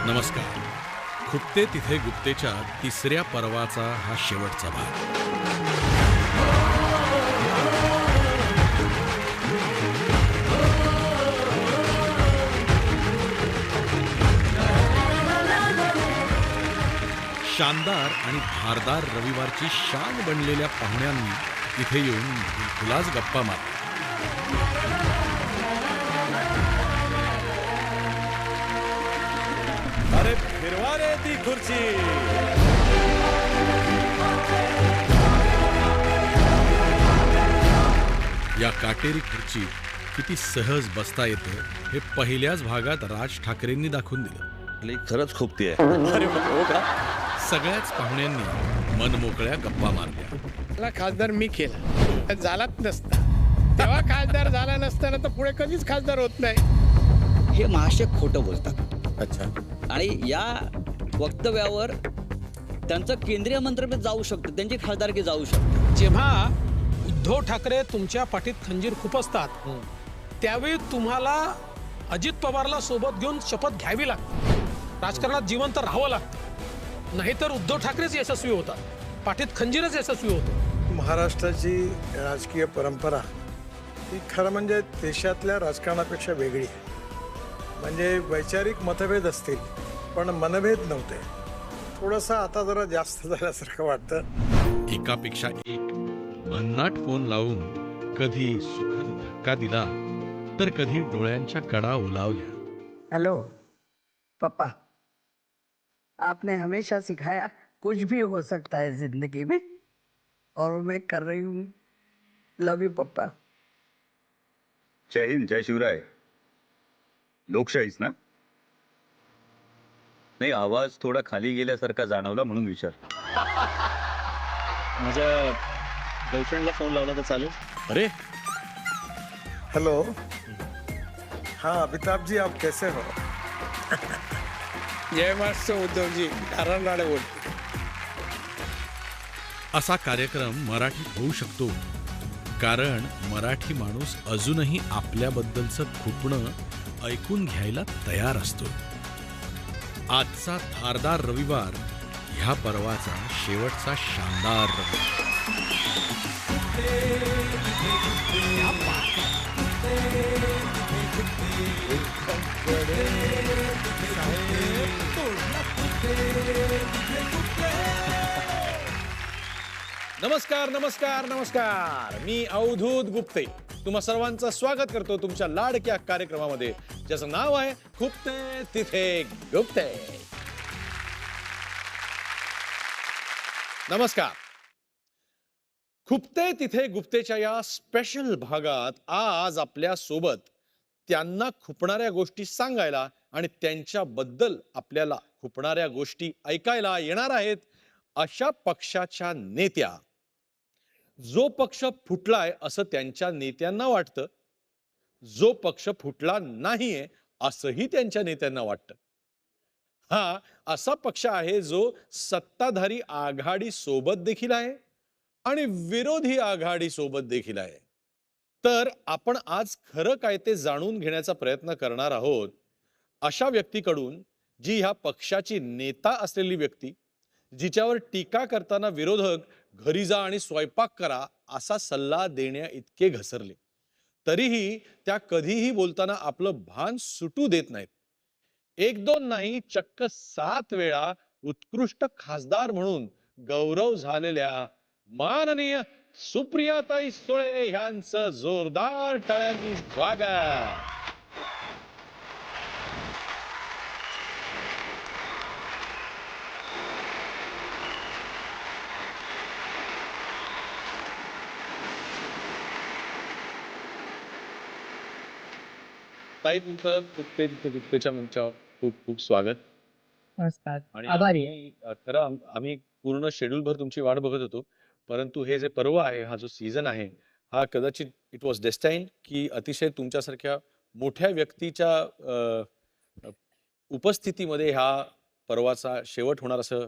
नमस्कार. खुपते तिथे गुप्तेच्या तिसऱ्या पर्वाचा हा शेवटचा भाग. शानदार आणि धारदार रविवारची शान बनलेल्या पाहुण्यांनी इथे येऊन खुलास गप्पा मारल्या. अरे फिरवा रे ती खुर्ची. या काटेरी खुर्चीत किती सहज बसता येतं हे पहिल्याच भागात राज ठाकरेंनी दाखवून दिलं. खरंच खूप आहे. अरे हो का. सगळ्याच पाहुण्यांनी मनमोकळ्या गप्पा मारल्या. मला खासदार मी केला, झालाच नसता. तेव्हा खासदार झाला नसताना तर पुढे कधीच खासदार होत नाही. हे महाशय खोटं बोलतात. अच्छा. आणि या वक्तव्यावर त्यांचं केंद्रीय मंत्रिपद जाऊ शकतं, त्यांची खासदारकी जाऊ शकते. जेव्हा उद्धव ठाकरे तुमच्या पाठीत खंजीर खुपसतात त्यावेळी तुम्हाला अजित पवारला सोबत घेऊन शपथ घ्यावी लागते. राजकारणात जिवंत राहावं लागतं, नाहीतर उद्धव ठाकरेच यशस्वी होतात, पाठीत खंजीरच यशस्वी होतो. महाराष्ट्राची राजकीय परंपरा ही खरं म्हणजे देशातल्या राजकारणापेक्षा वेगळी आहे. म्हणजे वैचारिक मतभेद असतील पण मनभेद नव्हते. थोडंसं आता जरा जास्त झाल्यासारखं वाटतं. एकापेक्षा एक भन्नाट फोन लावून कधी सुखद धक्का दिला तर कधी डोळ्यांच्या कडा ओलावल्या. हेलो पापा, आपने हमेशा सिखाया कुछ भी हो सकता है जिंदगी में, और मैं कर रही हूँ. लव यू पप्पा. जय हिंद, जय शिवराय. लोकशाहीच ना. नाही, आवाज थोडा खाली गेल्यासारखा जाणवला म्हणून विचार. माझ्या गर्लफ्रेंडला फोन लावला तर चालेल. अरे हेलो. हाँ अमिताभ जी, आप कैसे हो? जय महाराष्ट्र उद्धवजी, नारायण राणे बोलतो. असा कार्यक्रम मराठीत होऊ शकतो कारण मराठी माणूस अजूनही आपल्याबद्दलचं खुपणं ऐकून घ्यायला तयार असतो. आजचा धारदार रविवार ह्या पर्वाचा शेवटचा शानदार रविवार. नमस्कार नमस्कार नमस्कार. मी अवधूत गुप्ते तुम्हा सर्वांचं स्वागत करतो तुमच्या लाडक्या कार्यक्रमामध्ये ज्याचं नाव आहे खुपते तिथे गुप्ते. नमस्कार. खुपते तिथे गुप्तेच्या या स्पेशल भागात आज आपल्या सोबत त्यांना खुपणाऱ्या गोष्टी सांगायला आणि त्यांच्याबद्दल आपल्याला खुपणाऱ्या गोष्टी ऐकायला येणार आहेत अशा पक्षाच्या नेत्या. जो पक्ष फुटलाय असं त्यांच्या नेत्यांना वाटतं, जो पक्ष फुटला नाहीये असंही त्यांच्या नेत्यांना वाटतं. हा असा पक्ष आहे जो सत्ताधारी आघाडी सोबत देखील आहे आणि विरोधी आघाडी सोबत देखील आहे. तर आपण आज खरं काय ते जाणून घेण्याचा प्रयत्न करणार आहोत अशा व्यक्तीकडून, जी ह्या पक्षाची नेता असलेली व्यक्ती, जिच्यावर टीका करताना विरोधक घरी जा आणि स्वयंपाक करा असा सल्ला देण्या इतके घसरले तरीही त्या कधीही बोलताना आपलं भान सुटू देत नाहीत. एक दोन नाही, चक्क 7 वेळा उत्कृष्ट खासदार म्हणून गौरव झालेल्या माननीय सुप्रियाताई सुळे यांचं जोरदार टाळ्यांनी स्वागत. ताई, तुमचं गुप्तेच्या मंचावर खूप खूप स्वागत. नमस्कार. आणि आभारी खरं आम्ही पूर्ण शेड्यूल भर तुमची वाट बघत होतो, परंतु हे जे पर्व आहे, हा जो सीझन आहे, हा कदाचित इट वॉज डेस्टाईन की अतिशय तुमच्यासारख्या मोठ्या व्यक्तीच्या उपस्थितीमध्ये ह्या पर्वाचा शेवट होणार असं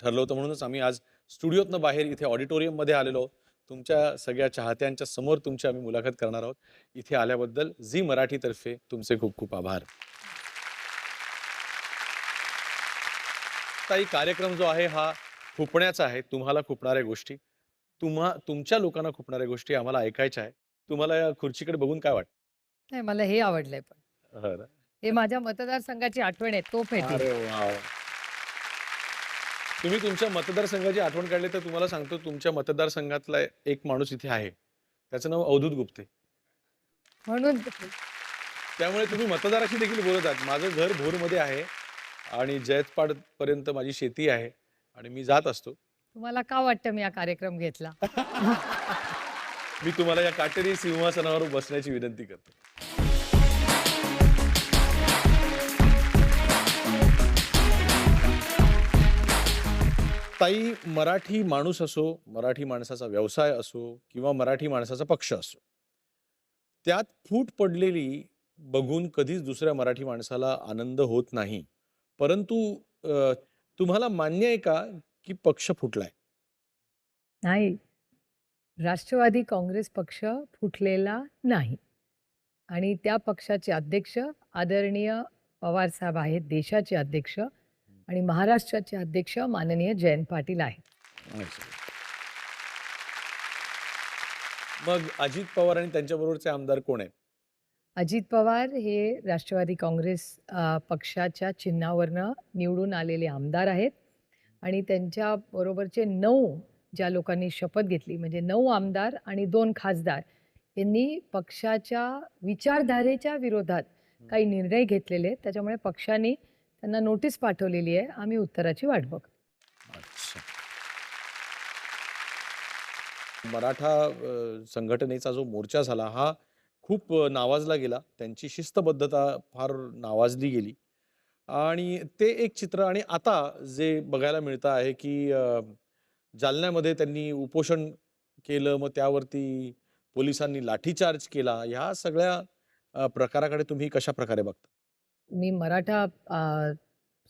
ठरलं होतं. म्हणूनच आम्ही आज स्टुडिओतनं बाहेर इथे ऑडिटोरियममध्ये आलेलो. तुमच्या सगळ्या चाहत्यांच्या समोर तुमची आम्ही मुलाखत करणार आहोत. इथे आल्याबद्दल झी मराठीतर्फे तुमचे खूप खूप आभार. ताई, कार्यक्रम जो आहे हा खुपण्याचा आहे. तुम्हाला खुपणाऱ्या गोष्टी, तुमच्या लोकांना खुपणाऱ्या गोष्टी आम्हाला ऐकायच्या आहे. तुम्हाला या खुर्चीकडे बघून काय वाटतं? नाही, मला हे आवडलंय पण. हो ना? हे माझ्या मतदारसंघाची आठवण आहे, तो पेटी. अरे वा! तुम्ही तुमच्या मतदारसंघाची आठवण काढली तर तुम्हाला सांगतो, तुमच्या मतदारसंघातला एक माणूस इथे आहे. त्याचं नाव अवधूत गुप्ते. म्हणून त्यामुळे तुम्ही मतदाराशी देखील बोलत आहात. माझं घर भोरमध्ये आहे आणि जयतपाड पर्यंत माझी शेती आहे आणि मी जात असतो. तुम्हाला का वाटतं मी हा कार्यक्रम घेतला? मी तुम्हाला या काटेरी सिंहासनावर बसण्याची विनंती करतो. ताई, मराठी माणूस असो, मराठी माणसाचा व्यवसाय असो किंवा मराठी माणसाचा पक्ष असो, त्यात फूट पडलेली बघून कधीच दुसऱ्या मराठी माणसाला आनंद होत नाही. परंतु तुम्हाला मान्य आहे का की पक्ष फुटलाय? नाही, राष्ट्रवादी काँग्रेस पक्ष फुटलेला नाही आणि त्या पक्षाचे अध्यक्ष आदरणीय पवार साहेब आहेत, देशाचे अध्यक्ष, आणि महाराष्ट्राचे अध्यक्ष माननीय जयंत पाटील आहेत. मग अजित पवार आणि त्यांच्याबरोबरचे आमदार कोण आहेत? अजित पवार हे राष्ट्रवादी काँग्रेस पक्षाच्या चिन्हावरनं निवडून आलेले आमदार आहेत आणि त्यांच्या बरोबरचे 9 ज्या लोकांनी शपथ घेतली, म्हणजे 9 आमदार आणि 2 खासदार यांनी पक्षाच्या विचारधारेच्या विरोधात काही निर्णय घेतलेले आहेत. त्याच्यामुळे पक्षाने त्यांना नोटीस पाठवलेली आहे. आम्ही उत्तराची वाट बघतो. अच्छा. मराठा संघटनेचा जो मोर्चा झाला हा खूप नावाजला गेला. त्यांची शिस्तबद्धता फार नावाजली गेली आणि ते एक चित्र. आणि आता जे बघायला मिळतं आहे की जालन्यामध्ये त्यांनी उपोषण केलं, मग त्यावरती पोलिसांनी लाठीचार्ज केला. ह्या सगळ्या प्रकाराकडे तुम्ही कशा प्रकारे बघता? तुम्ही मराठा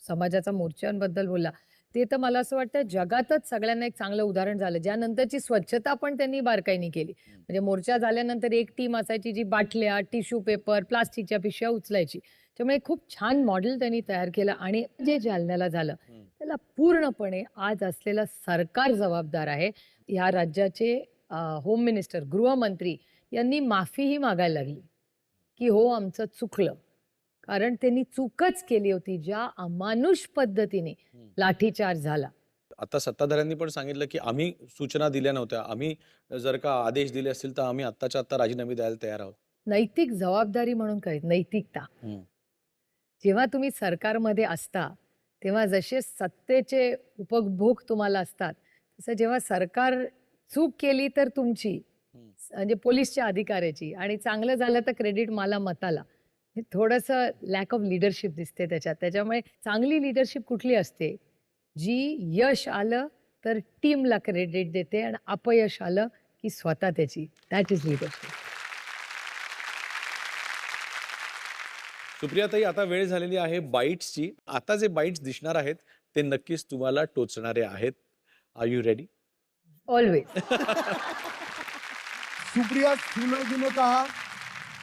समाजाचा मोर्चांबद्दल बोलला, ते तर मला असं वाटतं जगातच सगळ्यांना एक चांगलं उदाहरण झालं, ज्यानंतरची स्वच्छता पण त्यांनी बारकाईने केली. म्हणजे मोर्चा झाल्यानंतर एक टीम असायची जी बाटल्या, टिश्यू पेपर, प्लास्टिकच्या पिशव्या उचलायची. त्यामुळे खूप छान मॉडेल त्यांनी तयार केलं आणि जे जालन्याला झालं त्याला पूर्णपणे आज असलेलं सरकार जबाबदार आहे. ह्या राज्याचे होम मिनिस्टर, गृहमंत्री यांनी माफीही मागायला लागली की हो आमचं चुकलं, कारण त्यांनी चूकच केली होती. ज्या अमानुष पद्धतीने लाठीचार्ज झाला. आता सत्ताधाऱ्यांनी पण सांगितलं की आम्ही सूचना दिल्या नव्हत्या, आम्ही जर का आदेश दिले असतील तर आम्ही आत्ताच्या आत्ता राजीनामे द्यायला तयार आहोत. नैतिक जबाबदारी म्हणून काय, नैतिकता. जेव्हा तुम्ही सरकारमध्ये असता तेव्हा जसे सत्तेचे उपभोग तुम्हाला असतात, तसं जेव्हा सरकार चूक केली तर तुमची, म्हणजे पोलीसच्या अधिकाऱ्याची, आणि चांगलं झालं तर क्रेडिट मला मताला, थोडंसं लॅक ऑफ लिडरशिप दिसते त्याच्यात. त्याच्यामुळे चांगली लिडरशिप कुठली असते, जी यश आलं तर टीमला क्रेडिट देते आणि अपयश आलं की स्वतः त्याची. That is leadership. सुप्रियाताई, आता वेळ झालेली आहे बाईट्सची. आता जे बाईट्स दिसणार आहेत ते नक्कीच तुम्हाला टोचणारे आहेत. Are you ready? Always. Supriya Sule ji ने कहा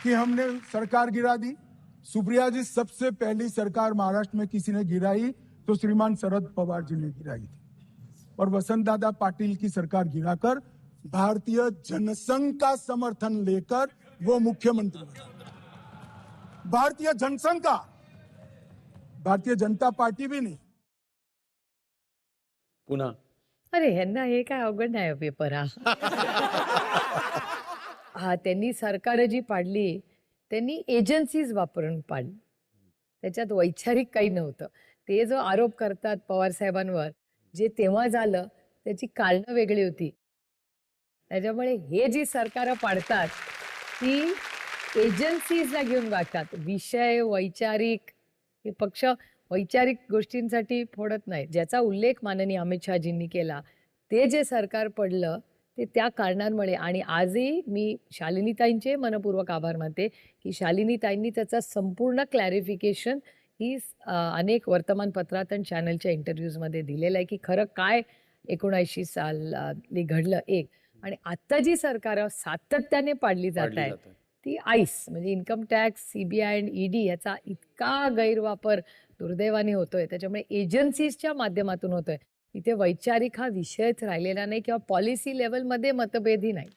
कि हमने सरकार गिरा दी. सुप्रिया जी, सबसे पहली सरकार महाराष्ट्र में किसी ने गिराई तो श्रीमान शरद पवार जी ने गिराई थी, और वसंत दादा पाटिल की सरकार गिराकर भारतीय जनसंघ का समर्थन लेकर वो मुख्यमंत्री बने. भारतीय जनसंघ का, भारतीय जनता पार्टी भी नहीं. पुन्हा अरे ह्यांना हे काय अवघड नाही पेपर हा. हा, त्यांनी सरकार जी पाडली त्यांनी एजन्सीज वापरून पाडली. त्याच्यात वैचारिक काही नव्हतं. ते जो आरोप करतात पवार साहेबांवर, जे तेव्हा झालं त्याची कारणं वेगळी होती. त्याच्यामुळे हे जी सरकारं पाडतात ती एजन्सीजला घेऊन वागतात. विषय वैचारिक, हे पक्ष वैचारिक गोष्टींसाठी फोडत नाही. ज्याचा उल्लेख माननीय अमित शहाजींनी केला, ते जे सरकार पडलं ते त्या कारणांमुळे. आणि आजही मी शालिनीताईंचे मनपूर्वक आभार मानते की शालिनीताईंनी त्याचा संपूर्ण क्लॅरिफिकेशन ही अनेक वर्तमानपत्रात आणि चॅनलच्या इंटरव्ह्यूजमध्ये दिलेलं आहे की खरं काय 79 साली घडलं. एक आणि आत्ता जी सरकार सातत्याने पाडली जात आहे ती आईस म्हणजे इन्कम टॅक्स, सीबीआय आणि ईडी याचा इतका गैरवापर दुर्दैवाने होतोय, त्याच्यामुळे एजन्सीजच्या माध्यमातून होतोय. इथे वैचारिक हा विषयच राहिलेला नाही किंवा पॉलिसी लेवलमध्ये मतभेदही नाही.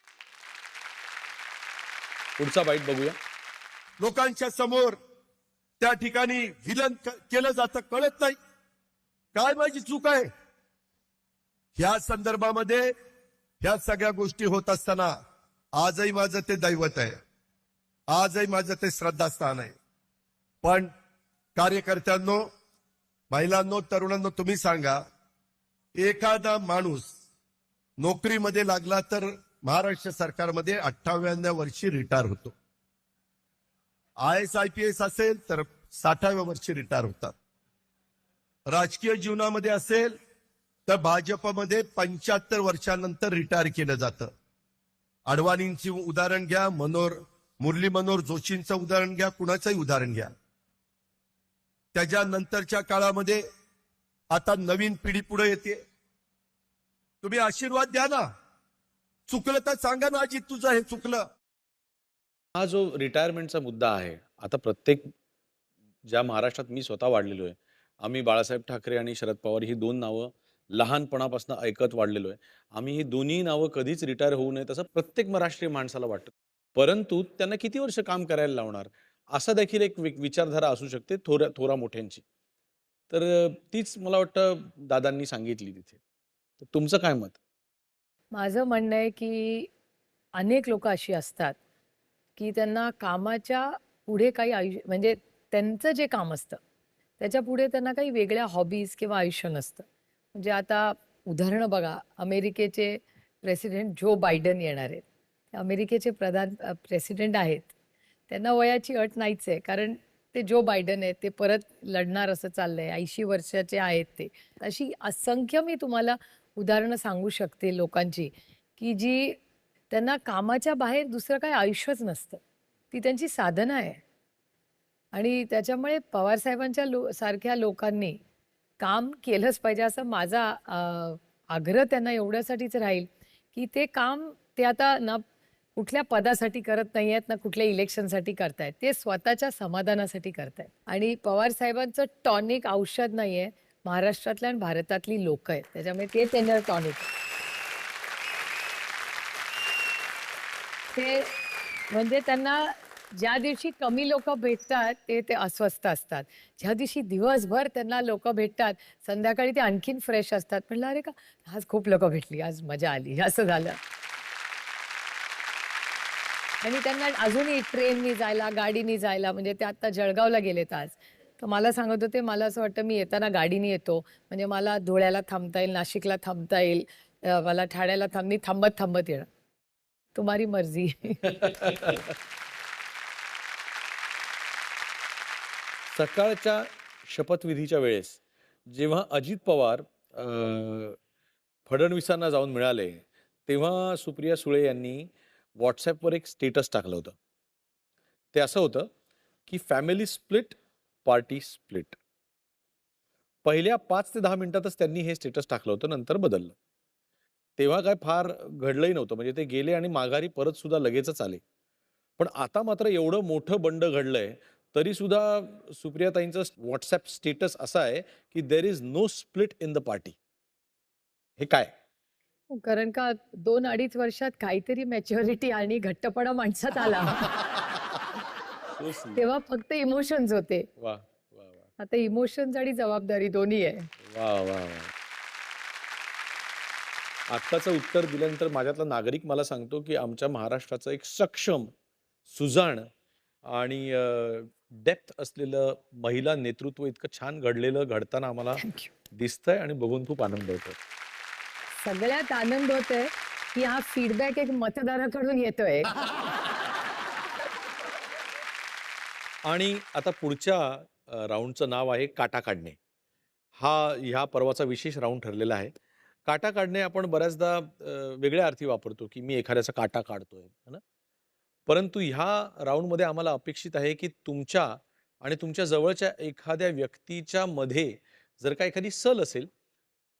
पुढचा बाईट बघूया. लोकांच्या समोर त्या ठिकाणी विलन केलं जातं, कळत नाही काय माझी चूक आहे. ह्या संदर्भामध्ये ह्या सगळ्या गोष्टी होत असताना आजही माझं ते दैवत आहे, आजही माझं ते श्रद्धास्थान आहे. पण कार्यकर्त्यांनो, महिलांनो, तरुणांनो, तुम्ही सांगा, एखादा माणूस नोकरीमध्ये लागला तर महाराष्ट्र सरकारमध्ये 58व्या वर्षी रिटायर होतो. IAS असेल तर 60व्या वर्षी रिटायर होतात. राजकीय जीवनामध्ये असेल तर भाजपमध्ये 75 वर्षांनंतर रिटायर केलं जातं. अडवाणींची उदाहरण घ्या, मुरली मनोहर जोशींचं उदाहरण घ्या, कुणाचंही उदाहरण घ्या. त्याच्यानंतरच्या काळामध्ये आता नवीन पिढी पुढे येते. तुम्ही आशीर्वाद द्या ना, चुकलं तर सांगा ना, अजित तुझं हे चुकलं. हा जो रिटायरमेंटचा मुद्दा आहे, आता प्रत्येक ज्या महाराष्ट्रात मी स्वतः वाढलेलो आहे, आम्ही बाळासाहेब ठाकरे आणि शरद पवार ही 2 नावं लहानपणापासून ऐकत वाढलेलो आहे. आम्ही ही दोन्ही नावं कधीच रिटायर होऊ नयेत असं प्रत्येक महाराष्ट्रीय माणसाला वाटतं. परंतु त्यांना किती वर्ष काम करायला लावणार, असा देखील एक विचारधारा असू शकते थोरा मोठ्यांची. तर तीच मला वाटतं दादांनी सांगितली तिथे. तर तुमचं काय मत? माझं म्हणणं आहे की अनेक लोक अशी असतात की त्यांना कामाच्या पुढे काही आयुष्य म्हणजे त्यांचं जे काम असतं त्याच्या पुढे त्यांना काही वेगळ्या हॉबीज किंवा आयुष्य नसतं. म्हणजे आता उदाहरणं बघा, अमेरिकेचे प्रेसिडेंट जो बायडन येणार आहेत. अमेरिकेचे प्रेसिडेंट आहेत, त्यांना वयाची अट नाहीच आहे, कारण ते जो बायडन आहेत, ते परत लढणार असं चाललंय. 80 वर्षाचे आहेत ते. अशी असंख्य मी तुम्हाला उदाहरणं सांगू शकते लोकांची की जी त्यांना कामाच्या बाहेर दुसरं काही आयुष्यच नसतं. ती त्यांची साधना आहे. आणि त्याच्यामुळे पवारसाहेबांच्या सारख्या लोकांनी काम केलंच पाहिजे असं माझा आग्रह त्यांना एवढ्यासाठीच राहील की ते काम ते आता ना कुठल्या पदासाठी करत नाही आहेत, ना कुठल्या इलेक्शनसाठी करतायत. ते स्वतःच्या समाधानासाठी करतायत. आणि पवारसाहेबांचं टॉनिक औषध नाही आहे, महाराष्ट्रातल्या आणि भारतातली लोक आहेत. त्याच्यामुळे ते त्यांना टॉनिक. ते म्हणजे त्यांना ज्या दिवशी कमी लोक भेटतात ते अस्वस्थ असतात. ज्या दिवशी दिवसभर त्यांना लोक भेटतात, संध्याकाळी ते आणखीन फ्रेश असतात. म्हटलं अरे का आज खूप लोक भेटली, आज मजा आली, असं झालं. आणि त्यांना अजूनही ट्रेननी जायला, गाडीनी जायला, म्हणजे ते आता जळगावला गेलेत आज, तर मला सांगत होते मला असं वाटतं मी येताना गाडीने येतो, म्हणजे मला धुळ्याला थांबता येईल, नाशिकला थांबता येईल, मला ठाण्याला मी थांबत येणार. तुम्हारी मर्जी. सकाळच्या शपथविधीच्या वेळेस जेव्हा अजित पवार फडणवीसांना जाऊन मिळाले, तेव्हा सुप्रिया सुळे यांनी व्हॉट्सॲपवर एक स्टेटस टाकलं होतं. ते असं होतं की फॅमिली स्प्लिट, पार्टी स्प्लिट. पहिल्या 5 ते 10 मिनिटातच त्यांनी हे स्टेटस टाकलं होतं, नंतर बदललं. तेव्हा काय फार घडलंही नव्हतं, म्हणजे ते गेले आणि माघारी परत सुद्धा लगेचच आले. पण आता मात्र एवढं मोठं बंड घडलंय, तरी सुद्धा सुप्रियाताईंचं व्हॉट्सॲप स्टेटस असा आहे की there is no split in the party. हे काय? कारण का 2-2.5 वर्षात काहीतरी मॅच्युरिटी आणि घट्टपणा माणसात आला. तेव्हा फक्त इमोशन्स होते. वा वा वा. आता इमोशन्स आणि जबाबदारी दोन्ही आहे. वा वा वा. आत्ताचं उत्तर दिल्यानंतर माझ्यातला नागरिक मला सांगतो की आमच्या महाराष्ट्राचं एक सक्षम, सुजाण आणि डेप्थ असलेलं महिला नेतृत्व इतकं छान घडताना आम्हाला दिसतंय आणि बघून खूप आनंद होतो. सगळ्यात आनंद होतोय की हा फीडबॅक एक मतदाराकडून येतोय. आणि आता पुढच्या राऊंडचं नाव आहे काटा काढणे. ह्या पर्वाचा विशेष राऊंड ठरलेला आहे. काटा काढणे आपण बऱ्याचदा वेगळ्या अर्थी वापरतो की मी एखाद्याचा काटा काढतोय, है ना? परंतु ह्या राऊंडमध्ये आम्हाला अपेक्षित आहे की तुमच्या आणि तुमच्या जवळच्या एखाद्या व्यक्तीच्या मध्ये जर का एखादी सल असेल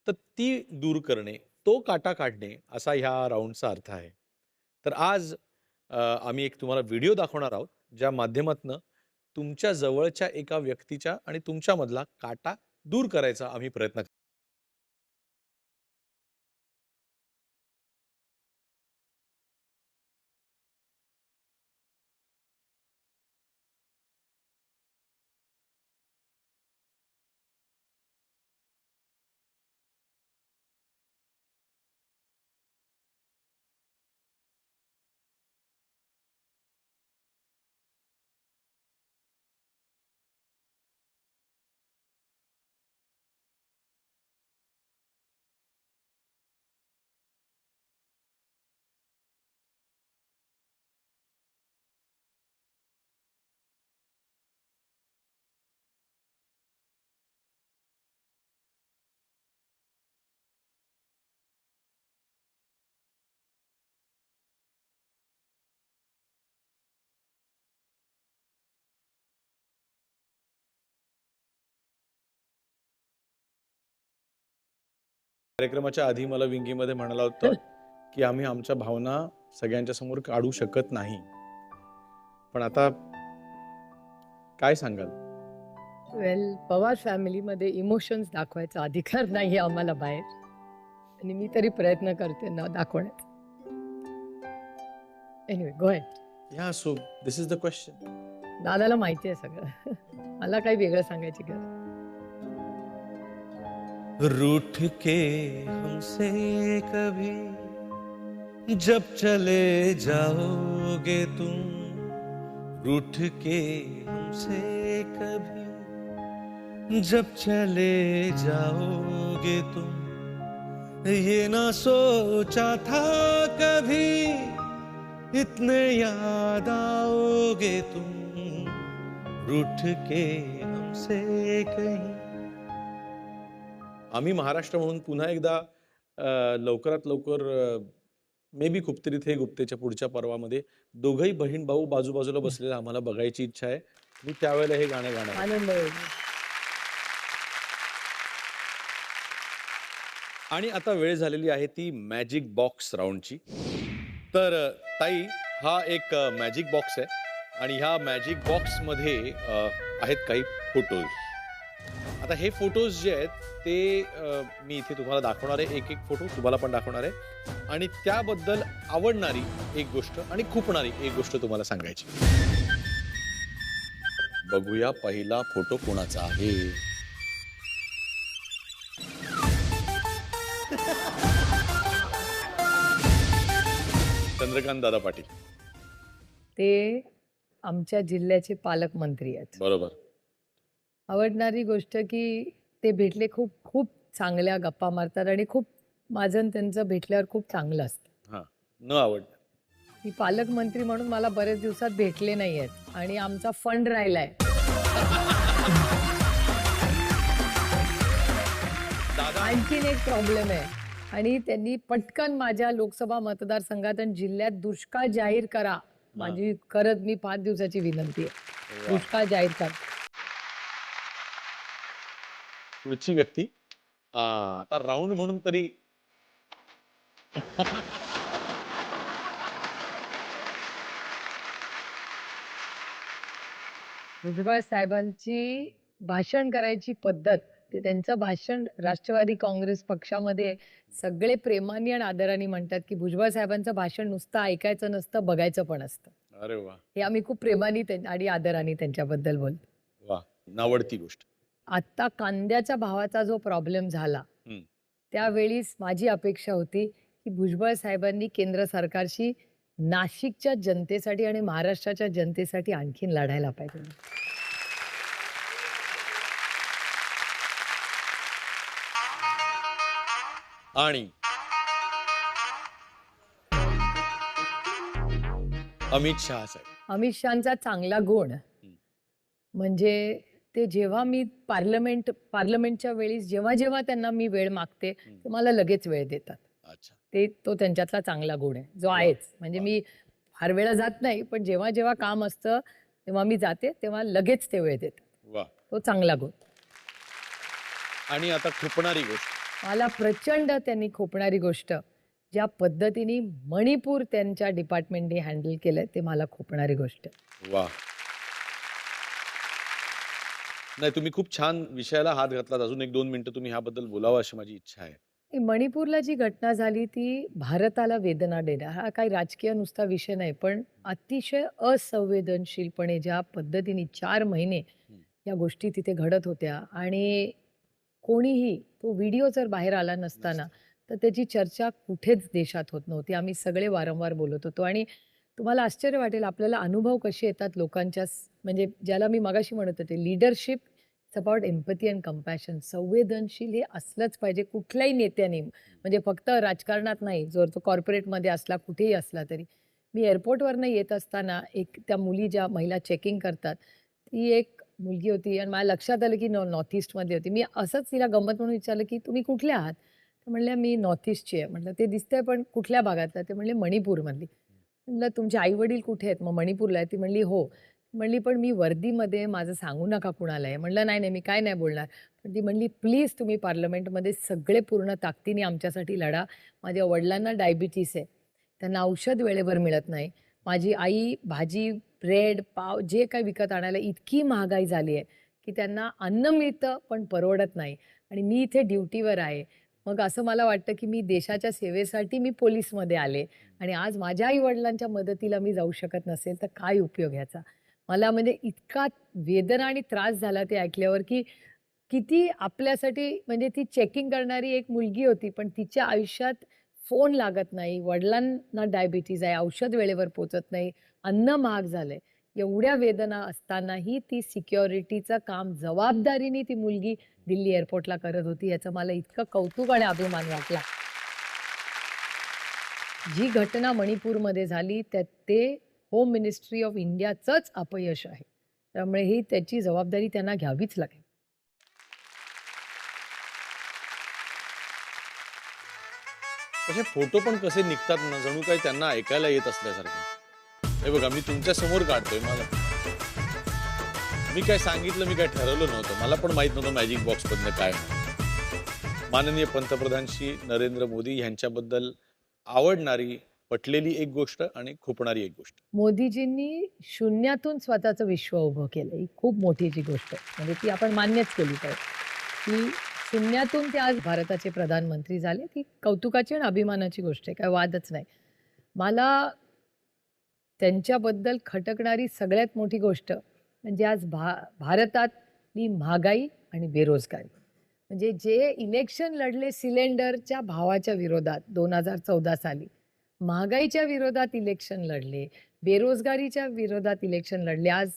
तर ती दूर करणे, तो काटा काढणे, असा ह्या राऊंडचा अर्थ आहे. तर आज आम्ही एक तुम्हाला व्हिडिओ दाखवणार आहोत ज्या माध्यमातून तुमच्या जवळच्या एका व्यक्तीच्या आणि तुमच्यामधला काटा दूर करायचा आम्ही प्रयत्न करतो. कार्यक्रमाच्या आधी मला विंगीमध्ये म्हणाला होता की आम्ही आमच्या भावना सगळ्यांच्या समोर काढू शकत नाही, पण आता काय सांगाल? वेल, पवार फॅमिलीमध्ये इमोशन्स दाखवायचा अधिकार नाही आम्हाला बाहेर, आणि मी तरी प्रयत्न करते ना दाखवण्याचा. Anyway, go ahead. या so this is the question. दादाला माहिती आहे सगळं. मला काही वेगळं सांगायची गरज. रूठ के हमसे कभी जब चले जाओगे तुम, रूठ के हमसे कभी जब चले जाओगे तुम, ये ना सोचा था कभी इतने याद आओगे तुम, रूठ के हमसे कहीं. आम्ही महाराष्ट्र म्हणून पुन्हा एकदा लवकरात लवकर मे बी खूप तरी थे गुप्तेच्या पुढच्या पर्वामध्ये दोघंही बहीण भाऊ बाजूबाजूला बसलेला आम्हाला बघायची इच्छा आहे. मी त्यावेळेला हे गाणं गाणार. आनंद होईल. आणि आता वेळ झालेली आहे ती मॅजिक बॉक्स राऊंडची. तर ताई, हा एक मॅजिक बॉक्स आहे आणि ह्या मॅजिक बॉक्समध्ये आहेत काही फोटोज. आता हे फोटोज जे आहेत ते मी इथे तुम्हाला दाखवणार आहे. एक एक फोटो तुम्हाला पण दाखवणार आहे आणि त्याबद्दल आवडणारी एक गोष्ट आणि खुपणारी एक गोष्ट तुम्हाला सांगायची. बघूया पहिला फोटो कोणाचा आहे. चंद्रकांत दादा पाटील. ते आमच्या जिल्ह्याचे पालकमंत्री आहेत. बरोबर. आवडणारी गोष्ट की ते भेटले, खूप खूप चांगल्या गप्पा मारतात आणि खूप माझं आणि त्यांचं भेटल्यावर खूप चांगलं असतं. हा, न आवडणार. मी पालकमंत्री म्हणून मला बरेच दिवसात भेटले नाही आहेत आणि आमचा फंड राहिलाय. आणखीन एक प्रॉब्लेम आहे आणि त्यांनी पटकन माझ्या लोकसभा मतदारसंघात आणि जिल्ह्यात दुष्काळ जाहीर करा. माझी खरंच मी 5 दिवसाची विनंती आहे, दुष्काळ जाहीर करा. पुढची व्यक्ती आता राऊंड म्हणून तरी भुजबळ साहेबांची भाषण करायची पद्धत, ते त्यांचं भाषण राष्ट्रवादी काँग्रेस पक्षामध्ये सगळे प्रेमाने आणि आदराने म्हणतात की भुजबळ साहेबांचं भाषण नुसतं ऐकायचं नसतं, बघायचं पण असतं. अरे वा, हे आम्ही खूप प्रेमाने आणि आदराने त्यांच्याबद्दल बोलतो. वा, नावडती गोष्ट. आता कांद्याच्या भावाचा जो प्रॉब्लेम झाला त्यावेळीच माझी अपेक्षा होती की भुजबळ साहेबांनी केंद्र सरकारशी नाशिकच्या जनतेसाठी आणि महाराष्ट्राच्या जनतेसाठी आणखीन लढायला पाहिजे. आणि अमित शहा साहेब. अमित शहाचा चांगला गुण म्हणजे ते जेव्हा मी पार्लमेंटच्या वेळी जेव्हा जेव्हा त्यांना मी वेळ मागते ते मला लगेच वेळ देतात. अच्छा. तो त्यांच्यातला चांगला गुण आहे जो आहेच. म्हणजे मी फार वेळा जात नाही, पण जेव्हा जेव्हा काम असतं तेव्हा मी जाते, तेव्हा लगेच ते वेळ देतात. वा, तो चांगला गुण. आणि आता खुपणारी गोष्ट. मला प्रचंड त्यांनी खोपणारी गोष्ट ज्या पद्धतीने मणिपूर त्यांच्या डिपार्टमेंटने हँडल केलंय ते मला खुपणारी गोष्ट आहे. वा, नाही तुम्ही खूप छान विषयाला हात घातलात. अजून 1-2 मिनिटं तुम्ही ह्याबद्दल बोलावं अशी माझी इच्छा आहे. मणिपूरला जी घटना झाली ती भारताला वेदना देणार, हा काही राजकीय नुसता विषय नाही, पण अतिशय असंवेदनशीलपणे ज्या पद्धतीने 4 महिने या गोष्टी तिथे घडत होत्या आणि कोणीही तो व्हिडिओ जर बाहेर आला नसताना तर त्याची चर्चा कुठेच देशात होत नव्हती. आम्ही सगळे वारंवार बोलत होतो आणि तुम्हाला आश्चर्य वाटेल आपल्याला अनुभव कसे येतात लोकांच्या म्हणजे ज्याला मी मगाशी म्हणत होते leadership it's about empathy and compassion. संवेदनशील हे असलंच पाहिजे कुठल्याही नेत्याने, म्हणजे फक्त राजकारणात नाही, जर तो कॉर्पोरेटमध्ये असला कुठेही असला तरी. मी एअरपोर्टवरनं येत असताना एक त्या मुली ज्या महिला चेकिंग करतात ती एक मुलगी होती आणि माझ्या लक्षात आलं की नॉर्थ ईस्टमध्ये होती. मी असंच तिला गंमत म्हणून विचारलं की तुम्ही कुठल्या आहात? तर म्हणल्या मी नॉर्थ ईस्टची आहे. म्हटलं ते दिसतंय पण कुठल्या भागातला? ते म्हणले मणिपूरमधली. म्हटलं तुमचे आईवडील कुठे आहेत? मग मणिपूरला आहे. ती म्हणली हो. म्हणली पण मी वर्दीमध्ये माझं सांगू नका कुणाला आहे. म्हटलं नाही नाही मी काय नाही बोलणार. पण ती म्हणली प्लीज तुम्ही पार्लमेंटमध्ये सगळे पूर्ण ताकदीने आमच्यासाठी लढा. माझ्या वडिलांना डायबिटीस आहे, त्यांना औषध वेळेवर मिळत नाही. माझी आई भाजी ब्रेड पाव जे काही विकत आणायला इतकी महागाई झाली आहे की त्यांना अन्न मिळतं पण परवडत नाही आणि मी इथे ड्युटीवर आहे. मग असं मला वाटतं की मी देशाच्या सेवेसाठी मी पोलीसमध्ये आले आणि आज माझ्या आईवडिलांच्या मदतीला मी जाऊ शकत नसेल तर काय उपयोग ह्याचा. मला म्हणजे इतका वेदना आणि त्रास झाला ते ऐकल्यावर की किती आपल्यासाठी म्हणजे ती चेकिंग करणारी एक मुलगी होती पण तिच्या आयुष्यात फोन लागत नाही, वडिलांना डायबिटीज आहे, औषध वेळेवर पोचत नाही, अन्न महाग झालंय. एवढ्या वेदना असतानाही ती सिक्युरिटीचं काम जबाबदारीने ती मुलगी दिल्ली एअरपोर्टला करत होती. याचं मला इतकं कौतुक आणि अभिमान वाटला. जी घटना मणिपूरमध्ये झाली त्यात ते होम मिनिस्ट्री ऑफ इंडियाचंच अपयश आहे. त्यामुळे ही त्याची जबाबदारी त्यांना घ्यावीच लागेल. तसे फोटो पण कसे निघतात ना जणू काही त्यांना ऐकायला येत असल्यासारखं. हे बघा मी तुमच्या समोर काढतोय. मी काय सांगितलं, मी काय ठरवलं नव्हतं. मला पण माहित नव्हतं मॅजिक बॉक्स मधनं काय. माननीय पंतप्रधान श्री नरेंद्र मोदी यांच्याबद्दल आवडणारी पटलेली एक गोष्ट आणि खुपणारी एक गोष्ट. मोदीजींनी शून्यातून स्वतःचं विश्व उभं केलं ही खूप मोठी जी गोष्ट आहे. म्हणजे ती आपण मान्यच केली पाहिजे की शून्यातून ते आज भारताचे प्रधानमंत्री झाले. ती कौतुकाची आणि अभिमानाची गोष्ट आहे, काय वादच नाही. मला त्यांच्याबद्दल खटकणारी सगळ्यात मोठी गोष्ट म्हणजे आज भारतातली महागाई आणि बेरोजगारी. म्हणजे जे इलेक्शन लढले सिलेंडरच्या भावाच्या विरोधात 2014 साली, महागाईच्या विरोधात इलेक्शन लढले, बेरोजगारीच्या विरोधात इलेक्शन लढले, आज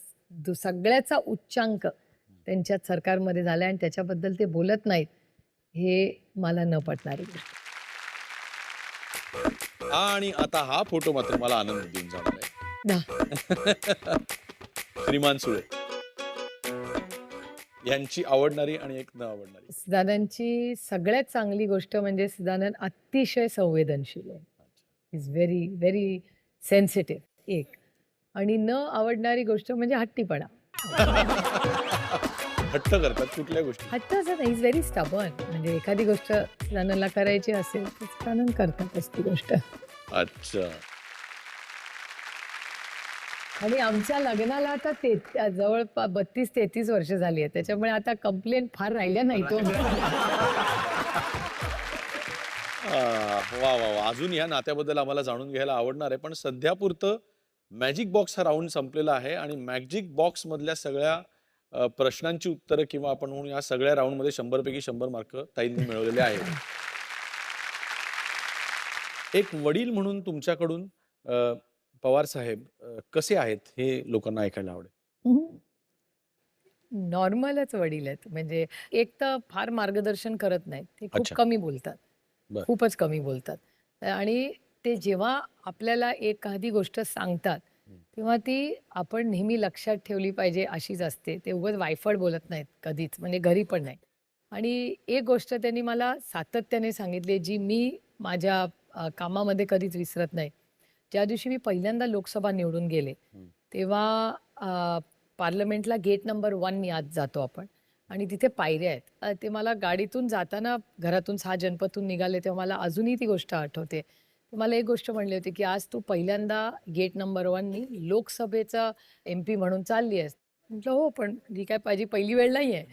सगळ्याचा उच्चांक त्यांच्या सरकारमध्ये झाला आणि त्याच्याबद्दल ते बोलत नाहीत, हे मला न पटणारी गोष्ट. आणि आता हा फोटो मात्र मला आनंद देऊन झाला आहे. श्रीमान सुळे यांची आवडणारी आणि एक न आवडणारी. सिद्धानंदची सगळ्यात चांगली गोष्ट म्हणजे सिद्धानंद अतिशय संवेदनशील आहे. इज व्हेरी व्हेरी सेन्सिटिव्ह एक. आणि न आवडणारी गोष्ट म्हणजे हट्टीपणा. हट्ट करतात कुठल्या गोष्टी. हट्ट असं नाही, इज व्हेरी स्टबर्न. म्हणजे एखादी गोष्ट सिद्धानंदला करायची असेल तर सिद्धानंद करतातच ती गोष्ट. अच्छा. आणि आमच्या लग्नाला आता जवळपास 32-33 वर्ष झाली आहे, त्याच्यामुळे आता कंप्लेंट फार राहिल्या नाही तो. वा वा वा. अजून या नात्याबद्दल आम्हाला जाणून घ्यायला आवडणार आहे, पण सध्या पुरतं मॅजिक बॉक्स हा राऊंड संपलेला आहे आणि मॅजिक बॉक्स मधल्या सगळ्या प्रश्नांची उत्तरं किंवा आपण म्हणून या सगळ्या राऊंड मध्ये 100 पैकी 100 मार्क ताईंनी मिळवलेले आहेत. एक वडील म्हणून तुमच्याकडून पवार साहेब कसे आहेत हे लोकांना ऐकायला आवडेल. नॉर्मलच वडील आहेत. म्हणजे एक तर फार मार्गदर्शन करत नाहीत, ते खूप अच्छा. कमी बोलतात, बरं. खूपच कमी बोलतात. आणि ते जेव्हा आपल्याला एखादी गोष्ट सांगतात तेव्हा ती आपण नेहमी लक्षात ठेवली पाहिजे अशीच असते. ते उगाच वायफळ बोलत नाहीत कधीच, म्हणजे घरी पण नाही. आणि एक गोष्ट त्यांनी मला सातत्याने सांगितली जी मी माझ्या कामामध्ये कधीच विसरत नाही. ज्या दिवशी मी पहिल्यांदा लोकसभा निवडून गेले तेव्हा पार्लमेंटला गेट नंबर 1 आत जातो आपण आणि तिथे पायऱ्या आहेत. ते मला गाडीतून जाताना घरातून 6 जनपथून निघाले तेव्हा मला अजूनही ती गोष्ट आठवते. मला एक गोष्ट म्हणली होती की आज तू पहिल्यांदा गेट नंबर 1 लोकसभेचा MP म्हणून चालली आहेस. म्हटलं हो, पण ही काय माझी पहिली वेळ नाहीये.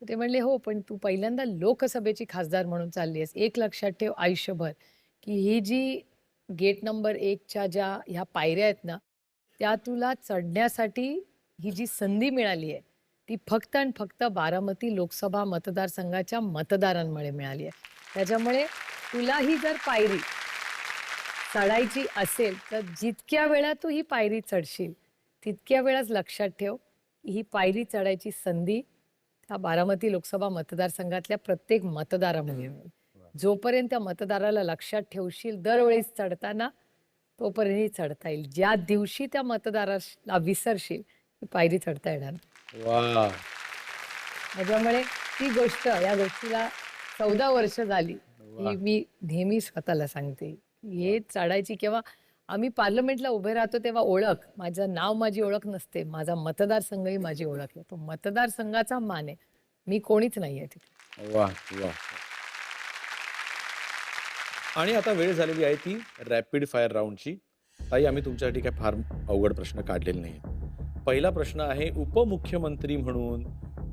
तर ते म्हणले हो, पण तू पहिल्यांदा लोकसभेची खासदार म्हणून चालली आहेस. एक लक्षात ठेव आयुष्यभर की ही जी गेट नंबर 1च्या ज्या ह्या पायऱ्या आहेत ना, त्या तुला चढण्यासाठी ही जी संधी मिळाली आहे ती फक्त आणि फक्त बारामती लोकसभा मतदारसंघाच्या मतदारांमुळे मिळाली आहे. त्याच्यामुळे तुला ही जर पायरी चढायची असेल तर जितक्या वेळा तू ही पायरी चढशील तितक्या वेळाच लक्षात ठेव ही पायरी चढायची संधी त्या बारामती लोकसभा मतदारसंघातल्या प्रत्येक मतदारामध्ये मिळेल. जोपर्यंत त्या मतदाराला लक्षात ठेवशील दरवेळेस चढताना तोपर्यंत चढता येईल. ज्या दिवशी त्या मतदाराला विसरशील ती पायरी चढता येणार नाही. वा, त्याच्यामुळे ती गोष्ट या गोष्टीला 14 वर्ष झाली की मी नेहमी स्वतःला सांगते हे चढायची. केव्हा आम्ही पार्लमेंटला उभे राहतो तेव्हा ओळख, माझं नाव माझी ओळख नसते, माझा मतदारसंघही माझी ओळख आहे. तो मतदारसंघाचा मान आहे, मी कोणीच नाही आहे तिथे. वा वा. आणि आता वेळ झालेली आहे ती रॅपिड फायर राऊंडची. ताई, आम्ही तुमच्यासाठी काय फार अवघड प्रश्न काढलेले नाही. पहिला प्रश्न आहे, उपमुख्यमंत्री म्हणून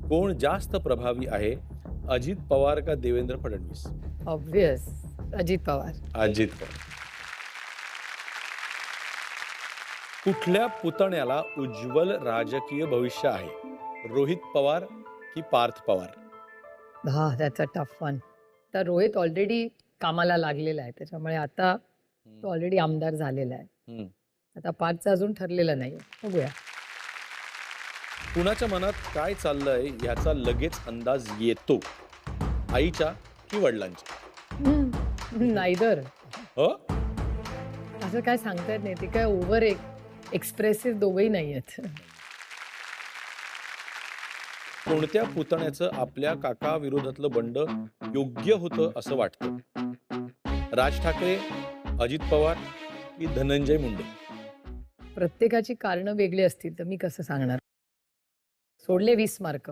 कोण जास्त प्रभावी आहे, अजित पवार का देवेंद्र फडणवीस? ऑब्वियस अजित पवार. अजित पवार. कुठल्या पुतण्याला उज्ज्वल राजकीय भविष्य आहे, रोहित पवार की पार्थ पवार? हा, त्याचा टफ वन. तर रोहित ऑलरेडी कामाला लागलेला आहे, त्याच्यामुळे आता तो ऑलरेडी आमदार झालेला आहे. आता पार्थचं अजून ठरलेलं नाही. बघूया. कुणाच्या मनात काय चाललंय ह्याचा लगेच अंदाज येतो, आईच्या की वडिलांच्या? नाहीदर. हो, असं काय सांगता येत नाही. ते काय ओव्हर एक्सप्रेसिव्ह दोघंही नाही आहेत. कोणत्या पुतण्याचं आपल्या काका विरोधातलं बंड योग्य होतं असं वाटतं, राज ठाकरे, अजित पवार की धनंजय मुंडे? प्रत्येकाची कारणं वेगळी असतील तर मी कसं सांगणार. सोडले 20 मार्क.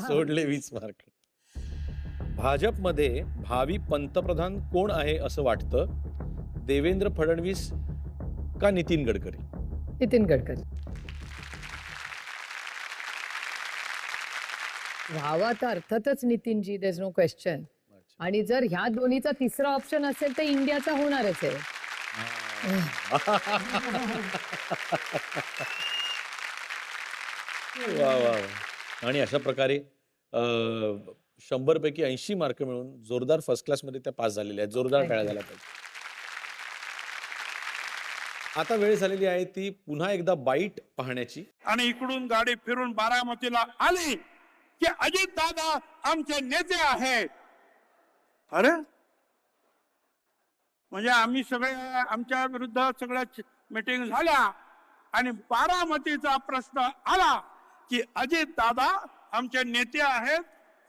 सोडले 20 मार्क. भाजपमध्ये भावी पंतप्रधान कोण आहे असं वाटतं, देवेंद्र फडणवीस का नितीन गडकरी? नितीन गडकरी. व्हावा तर अर्थातच Nitinji, there is no question. आणि जर ह्या दोन्हीचा तिसरा ऑप्शन असेल तर इंडियाचा होणारच आहे. वा वा. आणि अशा प्रकारे 100 पैकी 80 मार्क मिळून जोरदार फर्स्ट क्लास मध्ये त्या पास झालेल्या आहेत. जोरदार टाळ्या झाल्या पाहिजे. आता वेळ झालेली आहे ती पुन्हा एकदा बाईट पाहण्याची. आणि इकडून गाडी फिरून बारामतीला आली की अजित दादा आमचे नेते आहेत. अरे म्हणजे आम्ही सगळे आमच्या विरुद्ध सगळ्या मीटिंग झाल्या आणि बारामतीचा प्रश्न आला की अजित दादा आमचे नेते आहेत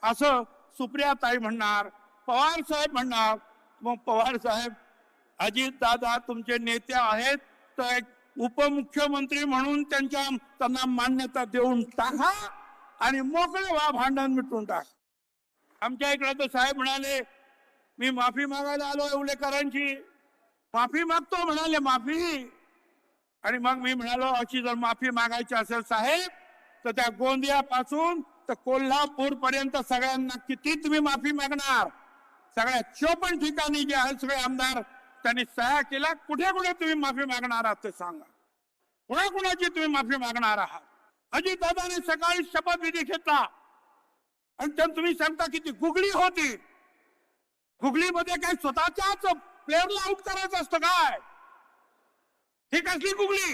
असं सुप्रियाताई म्हणणार, पवार साहेब म्हणणार. मग पवार साहेब, अजित दादा तुमचे नेते आहेत तर एक उपमुख्यमंत्री म्हणून त्यांना मान्यता देऊन टाका आणि मोकळे व्हा, भांडण मिटून टाक. आमच्या इकडे तर साहेब म्हणाले मी माफी मागायला आलो येवलेकरांची, माफी मागतो म्हणाले माफी. आणि मग मी म्हणालो अशी जर माफी मागायची असेल साहेब तर त्या गोंदियापासून तर कोल्हापूर पर्यंत सगळ्यांना किती तुम्ही माफी मागणार? सगळ्या 54 ठिकाणी जे आहेत सगळे आमदार त्यांनी सह्या केल्या, कुठे कुठे तुम्ही माफी मागणार आहात ते सांगा. कुणाकुणाची तुम्ही माफी मागणार आहात? अजित दादाने सकाळी शपथविधी घेतला आणि त्यात तुम्ही सांगता की ती गुगली होती. गुगलीमध्ये काय स्वतःच्याच प्लेअरला आउट करायचं असतं काय? ही कसली गुगली?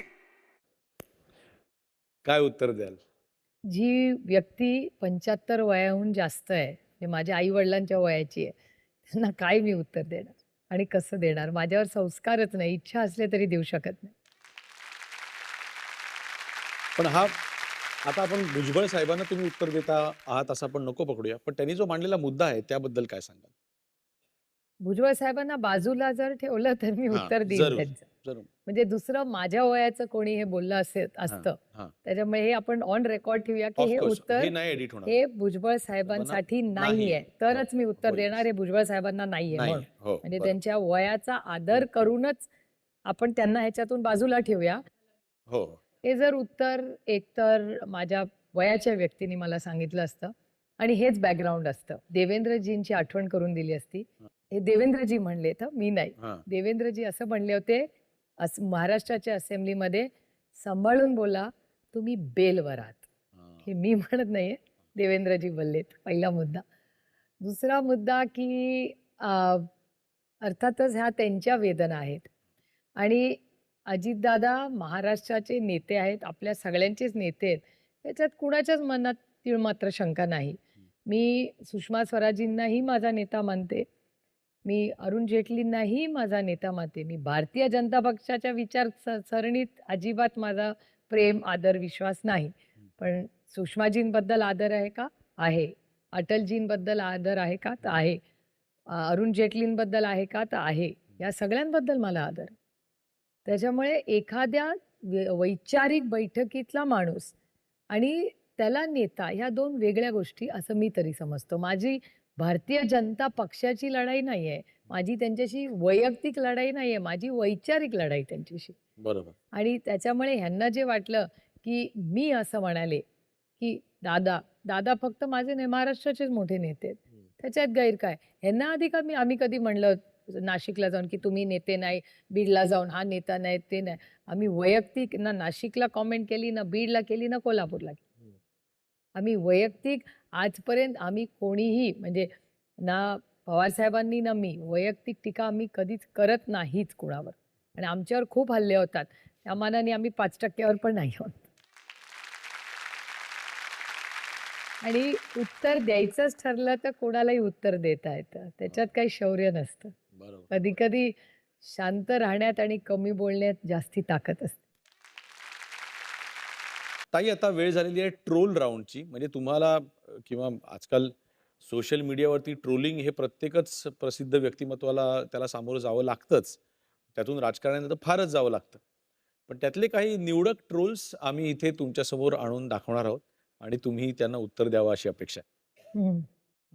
काय उत्तर द्याल? जी व्यक्ती 75 वयाहून जास्त आहे, म्हणजे माझ्या आई वडिलांच्या वयाची आहे, त्यांना काय मी उत्तर देणार आणि कसं देणार? माझ्यावर संस्कारच नाही, इच्छा असले तरी देऊ शकत नाही. पण हा आता आपण भुजबळ साहेबांना तुम्ही उत्तर देता आहात असं आपण नको पकडूया, पण त्यांनी जो मांडलेला मुद्दा आहे त्याबद्दल काय सांगाल? भुजबळ साहेबांना बाजूला जर ठेवलं तर मी उत्तर देईन जरूर त्यांचं. जरूर. म्हणजे दुसरं माझ्या वयाचं कोणी हे बोललं असतं. हा. त्याच्यामुळे हे आपण ऑन रेकॉर्ड ठेवूया की Of हे course. उत्तर हे नाही एडिट होणार. हे भुजबळ साहेबांसाठी नाहीये. तरच मी उत्तर हो, देणार हे भुजबळ साहेबांना नाहीये नाही म्हणून. हो म्हणजे बरोबर. त्यांच्या वयाचा आदर करूनच आपण त्यांना ह्याच्यातून बाजूला ठेवूया. हो हे जर उत्तर एकतर माझ्या वयाच्या व्यक्तीने मला सांगितलं असतं आणि हेच बॅकग्राऊंड असतं, देवेंद्रजींची आठवण करून दिली असती. हे देवेंद्रजी म्हणले तर मी नाही. हा. देवेंद्रजी असं म्हणले होते महाराष्ट्राच्या असेंब्लीमध्ये, सांभाळून बोला, तुम्ही बेलवर आहात. हे मी म्हणत नाहीये, देवेंद्रजी बोललेत. पहिला मुद्दा. दुसरा मुद्दा की अर्थातच ह्या त्यांच्या वेदना आहेत आणि अजितदादा महाराष्ट्राचे नेते आहेत, आपल्या सगळ्यांचेच नेते आहेत. त्याच्यात कुणाच्याच मनात तीळ मात्र शंका नाही. मी सुषमा स्वराजींनाही माझा नेता मानते, मी अरुण जेटलींनाही माझा नेता मानते, मी भारतीय जनता पक्षाच्या विचारसरणीत अजिबात माझा प्रेम, आदर, विश्वास नाही. पण सुषमाजींबद्दल आदर आहे का? आहे. अटलजींबद्दल आदर आहे का? तर आहे. अरुण जेटलींबद्दल आहे का? तर आहे. या सगळ्यांबद्दल मला आदर आहे. त्याच्यामुळे एखाद्या वैचारिक बैठकीतला माणूस आणि त्याला नेता, ह्या दोन वेगळ्या गोष्टी असं मी तरी समजतो. माझी भारतीय जनता पक्षाची लढाई नाही आहे, माझी त्यांच्याशी वैयक्तिक लढाई नाही आहे, माझी वैचारिक लढाई त्यांच्याशी. बरोबर. आणि त्याच्यामुळे ह्यांना जे वाटलं की मी असं म्हणाले की दादा फक्त माझे नाही, महाराष्ट्राचेच मोठे नेते आहेत, त्याच्यात गैर काय? ह्यांना आधी का आम्ही कधी म्हणलं नाशिकला जाऊन की तुम्ही नेते नाही, बीडला जाऊन हा नेता नाही, ते नाही. आम्ही वैयक्तिक ना नाशिकला कॉमेंट केली, ना बीडला केली, ना कोल्हापूरला केली. आम्ही वैयक्तिक आजपर्यंत आम्ही कोणीही, म्हणजे ना पवारसाहेबांनी ना मी, वैयक्तिक टीका आम्ही कधीच करत नाहीच कोणावर. आणि आमच्यावर खूप हल्ले होतात, त्या मानाने आम्ही 5% पण नाही होत. आणि उत्तर द्यायचंच ठरलं तर कोणालाही उत्तर देता येतं, त्याच्यात काही शौर्य नसतं. बरोबर. कधी कधी शांत राहण्यात आणि कमी बोलण्यात जास्ती ताकद असते. ताई, आता वेळ झालेली आहे ट्रोल राऊंडची. म्हणजे तुम्हाला किंवा आजकाल सोशल मीडियावरती ट्रोलिंग हे प्रत्येकच प्रसिद्ध व्यक्तिमत्वाला त्याला सामोरं जावं लागतंच. त्यातून राजकारणात तर फारच जावं लागतं. पण त्यातले काही निवडक ट्रोल्स आम्ही इथे तुमच्यासमोर आणून दाखवणार आहोत आणि तुम्ही त्यांना उत्तर द्यावं अशी अपेक्षा आहे.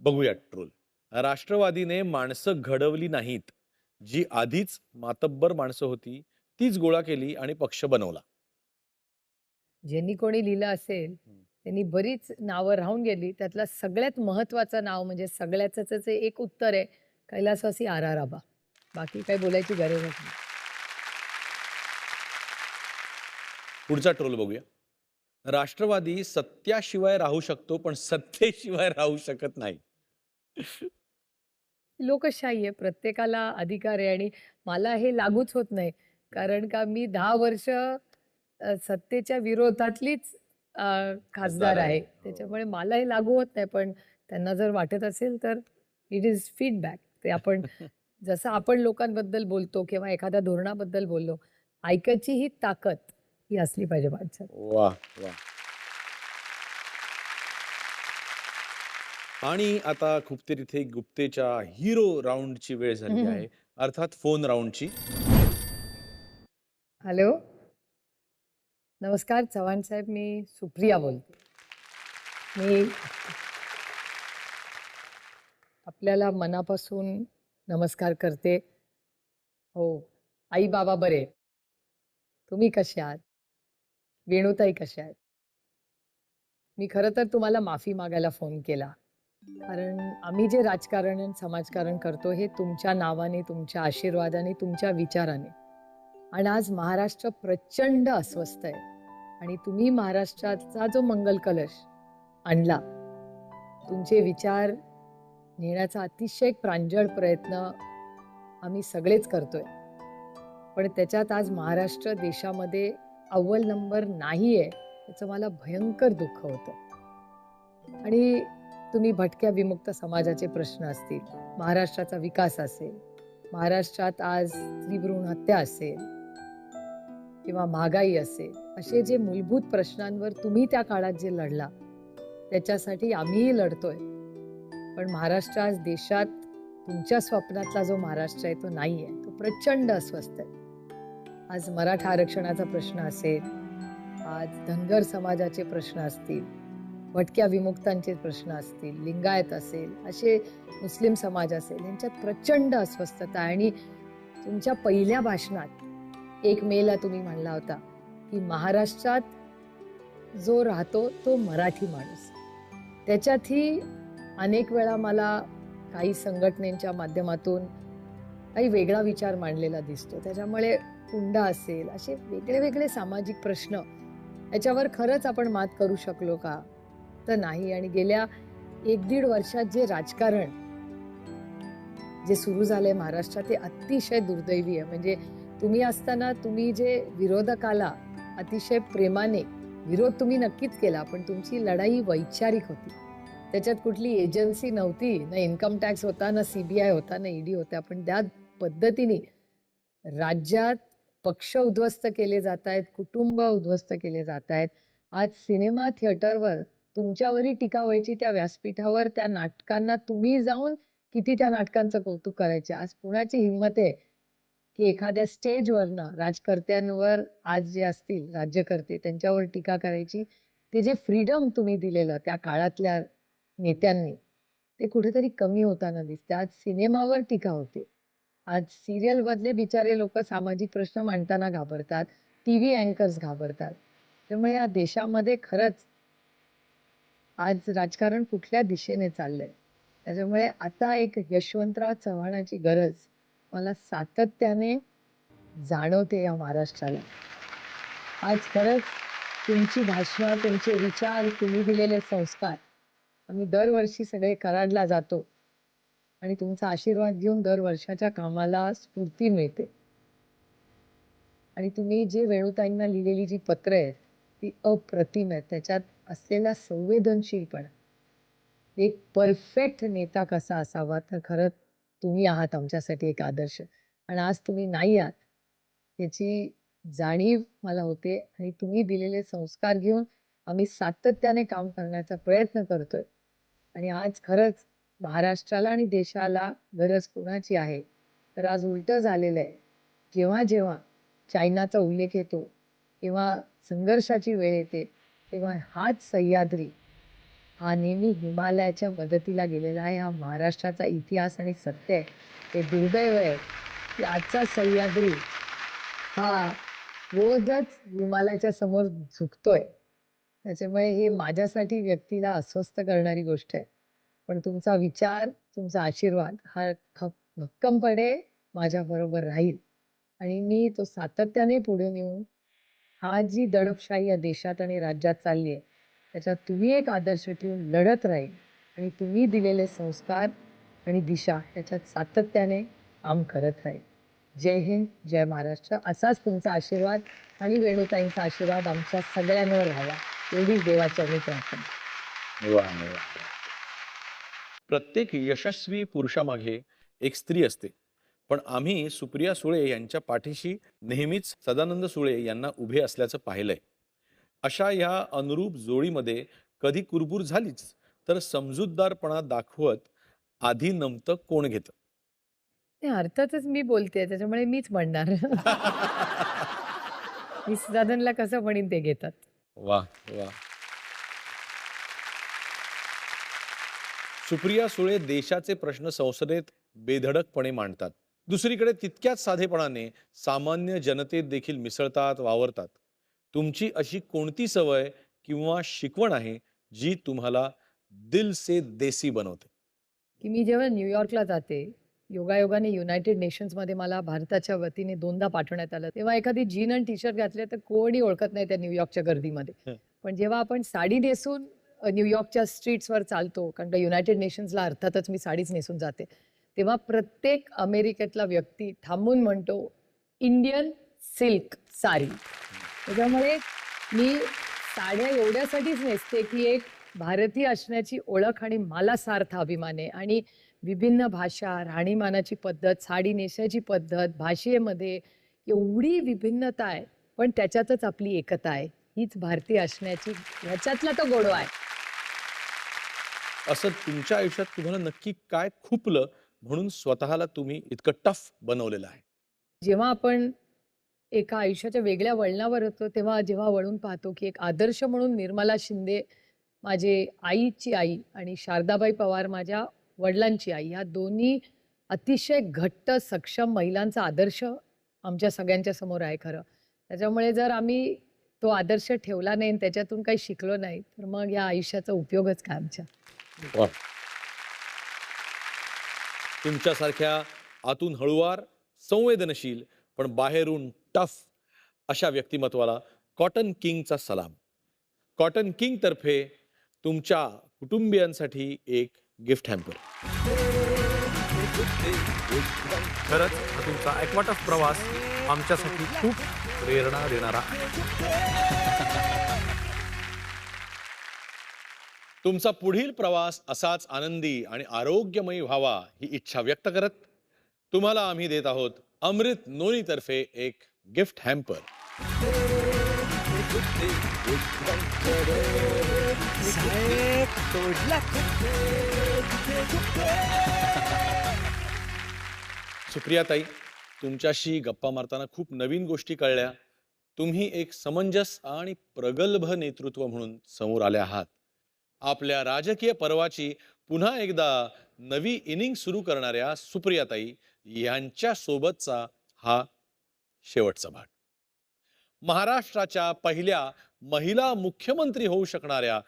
बघूया ट्रोल. राष्ट्रवादीने माणसं घडवली नाहीत, जी आधीच मातब्बर माणसं होती तीच गोळा केली आणि पक्ष बनवला. ज्यांनी कोणी लिहिलं असेल त्यांनी बरीच नावं राहून गेली, त्यातलं सगळ्यात महत्वाचं नाव म्हणजे सगळ्याच एक उत्तर आहे, कैलासवासी RR आबा. बाकी काही बोलायची गरजच नाही. पुढचा ट्रोल बघूया. राष्ट्रवादी सत्याशिवाय राहू शकतो पण सत्तेशिवाय राहू शकत नाही. लोकशाही आहे, प्रत्येकाला अधिकार आहे आणि मला हे लागूच होत नाही, कारण का मी 10 वर्ष सत्तेच्या विरोधातलीच खासदार आहे. त्याच्यामुळे मला हे लागू होत नाही. पण त्यांना जर वाटत असेल तर इट इज फीडबॅक. ते आपण जसं आपण लोकांबद्दल बोलतो किंवा एखाद्या धोरणाबद्दल बोललो, ऐकायची ही ताकद ही असली पाहिजे माणसात. वा वा. आणि आता खूप तिथे गुप्तेच्या हिरो राऊंडची वेळ झाली आहे, अर्थात फोन राऊंडची. हॅलो, नमस्कार चव्हाण साहेब, मी सुप्रिया बोलते. मी आपल्याला मनापासून नमस्कार करते. हो, आई बाबा बरे, तुम्ही कसे आहात? वेणुताई कशा आहेत? मी खरं तर तुम्हाला माफी मागायला फोन केला, कारण आम्ही जे राजकारण आणि समाजकारण करतो हे तुमच्या नावाने, तुमच्या आशीर्वादाने, तुमच्या विचाराने. आणि आज महाराष्ट्र प्रचंड अस्वस्थ आहे आणि तुम्ही महाराष्ट्राचा जो मंगल कलश आणला, तुमचे विचार नेण्याचा अतिशय प्रांजळ प्रयत्न आम्ही सगळेच करतोय. पण त्याच्यात आज महाराष्ट्र देशामध्ये अव्वल नंबर नाही आहे, याचं मला भयंकर दुःख होतं. आणि तुम्ही भटक्या विमुक्त समाजाचे प्रश्न असतील, महाराष्ट्राचा विकास असेल, महाराष्ट्रात आज स्त्रीभ्रूण हत्या असेल किंवा महागाई असेल, असे जे मूलभूत प्रश्नांवर तुम्ही त्या काळात जे लढला त्याच्यासाठी आम्हीही लढतोय. पण महाराष्ट्र आज देशात तुमच्या स्वप्नातला जो महाराष्ट्र आहे तो नाही आहे, तो प्रचंड अस्वस्थ आहे. आज मराठा आरक्षणाचा प्रश्न असेल, आज धनगर समाजाचे प्रश्न असतील, भटक्या विमुक्तांचे प्रश्न असतील, लिंगायत असेल, असे मुस्लिम समाज असेल, यांच्यात प्रचंड अस्वस्थता आहे. आणि तुमच्या पहिल्या भाषणात 1 मेला तुम्ही म्हणला होता की महाराष्ट्रात जो राहतो तो मराठी माणूस. त्याच्यातही अनेक वेळा मला काही संघटनेच्या माध्यमातून काही वेगळा विचार मांडलेला दिसतो. त्याच्यामुळे हुंडा असेल, असे वेगळे वेगळे सामाजिक प्रश्न, याच्यावर खरंच आपण मात करू शकलो का? तर नाही. आणि गेल्या 1-1.5 वर्षात जे राजकारण जे सुरू झालंय महाराष्ट्रात ते अतिशय दुर्दैवी आहे. म्हणजे तुम्ही असताना तुम्ही जे विरोधकाला अतिशय प्रेमाने विरोध तुम्ही नक्कीच केला, पण तुमची लढाई वैचारिक होती. त्याच्यात कुठली एजन्सी नव्हती, ना इन्कम टॅक्स होता, ना CBI होता, ना ED होत्या. पण त्या पद्धतीने राज्यात पक्ष उद्ध्वस्त केले जात आहेत, कुटुंब उद्ध्वस्त केले जात आहेत. आज सिनेमा थिएटरवर तुमच्यावरही टीका व्हायची, त्या व्यासपीठावर त्या नाटकांना तुम्ही जाऊन किती त्या नाटकांचं कौतुक करायचे. आज कुणाची हिंमत आहे की एखाद्या स्टेजवरनं राजकर्त्यांवर, आज जे असतील राज्यकर्ते, त्यांच्यावर टीका करायची. ते जे फ्रीडम तुम्ही दिलेलं त्या काळातल्या नेत्यांनी, ते कुठेतरी कमी होताना दिसते. आज सिनेमावर टीका होते. आज सिरियल मधले बिचारे लोक सामाजिक प्रश्न मांडताना घाबरतात, TV अँकर्स घाबरतात. त्यामुळे या देशामध्ये खरंच आज राजकारण कुठल्या दिशेने चाललंय. त्याच्यामुळे आता एक यशवंतराव चव्हाणाची गरज मला सातत्याने जाणवते या महाराष्ट्राला. आज खरंच तुमची भाषणं, तुमचे विचार, तुम्ही दिलेले संस्कार, आम्ही दरवर्षी सगळे कराडला जातो आणि तुमचा आशीर्वाद घेऊन दर वर्षाच्या कामाला स्फूर्ती मिळते. आणि तुम्ही जे वेणुताईंना लिहिलेली जी पत्र आहेत ती अप्रतिम आहेत. त्याच्यात असलेला संवेदनशीलपणा, एक परफेक्ट नेता कसा असावा, तर खरंच तुम्ही आहात आमच्यासाठी एक आदर्श. आणि आज तुम्ही नाही आहात याची जाणीव मला होते. आणि तुम्ही दिलेले संस्कार घेऊन आम्ही सातत्याने काम करण्याचा प्रयत्न करतोय. आणि आज खरंच महाराष्ट्राला आणि देशाला गरज कुणाची आहे, तर आज उलटं झालेलं आहे. जेव्हा जेव्हा चायनाचा उल्लेख येतो किंवा संघर्षाची वेळ येते, तेव्हा हाच सह्याद्री हा नेहमी हिमालयाच्या मदतीला गेलेला आहे. हा महाराष्ट्राचा इतिहास आणि सत्य आहे. ते दुर्दैव आहे की आजचा सह्याद्री हा रोजच हिमालयाच्या समोर झुकतोय. त्याच्यामुळे हे माझ्यासाठी व्यक्तीला अस्वस्थ करणारी गोष्ट आहे. पण तुमचा विचार, तुमचा आशीर्वाद हा भक्कमपणे माझ्याबरोबर राहील. आणि मी तो सातत्याने पुढे नेऊन हा जी दडपशाही या देशात आणि राज्यात चालली आहे, त्याच्यात तुम्ही एक आदर्श ठेवून लढत राहील. आणि तुम्ही दिलेले संस्कार आणि दिशा याच्यात सातत्याने काम करत राहील. जय हिंद, जय महाराष्ट्र. असाच तुमचा आशीर्वाद आणि वेणुताईंचा आशीर्वाद आमच्या सगळ्यांवर राहावा, एवढीच देवाच्या मी प्रार्थना. प्रत्येक यशस्वी पुरुषामागे एक स्त्री असते. पण आम्ही सुप्रिया सुळे यांच्या पाठीशी नेहमीच सदानंद सुळे यांना उभे असल्याचं पाहिलंय. अशा या अनुरूप जोडीमध्ये कधी कुरबुर झालीच तर समजूतदारपणा दाखवत आधी नमतं कोण घेतं? नाही, अर्थातच मी बोलते, त्याच्यामुळे मीच म्हणणार. मी सदानंदला कसं म्हणीन ते घेतात. वा वा. सुप्रिया सुळे देशाचे प्रश्न संसदेत बेधडकपणे मांडतात. दुसरीकडे तितक्याच साधेपणाने सामान्य जनतेत देखील मिसळतात, वावरतात. तुमची अशी कोणती सवय किंवा शिकवण आहे जी तुम्हाला दिल से देसी बनवते? की मी जेव्हा न्यूयॉर्कला जाते, योगायोगाने युनायटेड नेशन्समध्ये मला भारताच्या वतीने 2दा पाठवण्यात आलं. तेव्हा एखादी जीन आणि टी-शर्ट घातले तर कोणी ओळखत नाही त्या न्यूयॉर्कच्या गर्दीमध्ये. पण जेव्हा आपण साडी नेसून न्यूयॉर्कच्या स्ट्रीट्सवर चालतो, कारण का युनायटेड नेशन्सला अर्थातच मी साडीच नेसून जाते, तेव्हा प्रत्येक अमेरिकेतला व्यक्ती थांबून म्हणतो इंडियन सिल्क साडी. त्याच्यामुळे मी साड्या एवढ्यासाठीच नेसते की एक भारतीय असण्याची ओळख आणि मला सार्थ अभिमान आहे. आणि विभिन्न भाषा, राहणीमानाची पद्धत, साडी नेसायची पद्धत, भाषेमध्ये एवढी विभिन्नता आहे, पण त्याच्यातच आपली एकता आहे. हीच भारतीय असण्याची, ह्याच्यातला तो गोडवा आहे. असं तुमच्या आयुष्यात तुम्हाला नक्की काय खुपलं म्हणून स्वतःला तुम्ही इतकं टफ बनवलेलं आहे? जेव्हा आपण एका आयुष्याच्या वेगळ्या वळणावर होतो तेव्हा जेव्हा वळून पाहतो की एक आदर्श म्हणून निर्मला शिंदे माझे आईची आई आणि शारदाबाई पवार माझ्या वडिलांची आई, ह्या दोन्ही अतिशय घट्ट सक्षम महिलांचा आदर्श आमच्या सगळ्यांच्या समोर आहे खरं. त्याच्यामुळे जर आम्ही तो आदर्श ठेवला नाही आणि त्याच्यातून काही शिकलो नाही तर मग या आयुष्याचा उपयोगच काय आमच्या. वा. तुमच्यासारख्या आतून हळुवार, संवेदनशील पण बाहेरून टफ अशा व्यक्तिमत्वाला कॉटन किंगचा सलाम. कॉटन किंग तर्फे तुमच्या कुटुंबियांसाठी एक गिफ्ट हॅम्पर. खरंच हा तुमचा एकवाटफ प्रवास आमच्यासाठी खूप प्रेरणा देणारा आहे. तुमचा पुढील प्रवास असाच आनंदी आणि आरोग्यमयी व्हावा ही इच्छा व्यक्त करत तुम्हाला आम्ही देत आहोत अमृत नोनी तर्फे एक गिफ्ट हॅम्पर. सुप्रियाताई, तुमच्याशी गप्पा मारताना खूप नवीन गोष्टी कळल्या. तुम्ही एक समंजस आणि प्रगल्भ नेतृत्व म्हणून समोर आले आहात. आपल्या राजकीय पर्वाची पुन्हा एकदा नवी इनिंग सुरू करणाऱ्या सुप्रियाताई यांच्या सोबतचा हा शेवटचा भाग. महाराष्ट्राच्या पहिल्या महिला मुख्यमंत्री होऊ शकणाऱ्या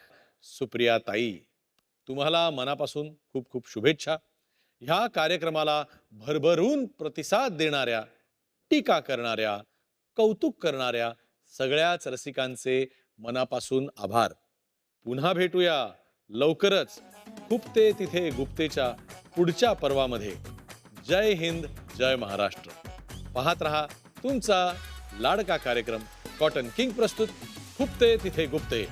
सुप्रियाताई, तुम्हाला मनापासून खूप खूप शुभेच्छा. ह्या कार्यक्रमाला भरभरून प्रतिसाद देणाऱ्या, टीका करणाऱ्या, कौतुक करणाऱ्या सगळ्याच रसिकांचे मनापासून आभार. पुन्हा भेटूया लवकरच खुपते तिथे गुप्तेच्या पुढच्या पर्वामध्ये. जय हिंद, जय महाराष्ट्र. पाहत रहा तुमचा लाडका कार्यक्रम कॉटन किंग प्रस्तुत खुपते तिथे गुप्ते.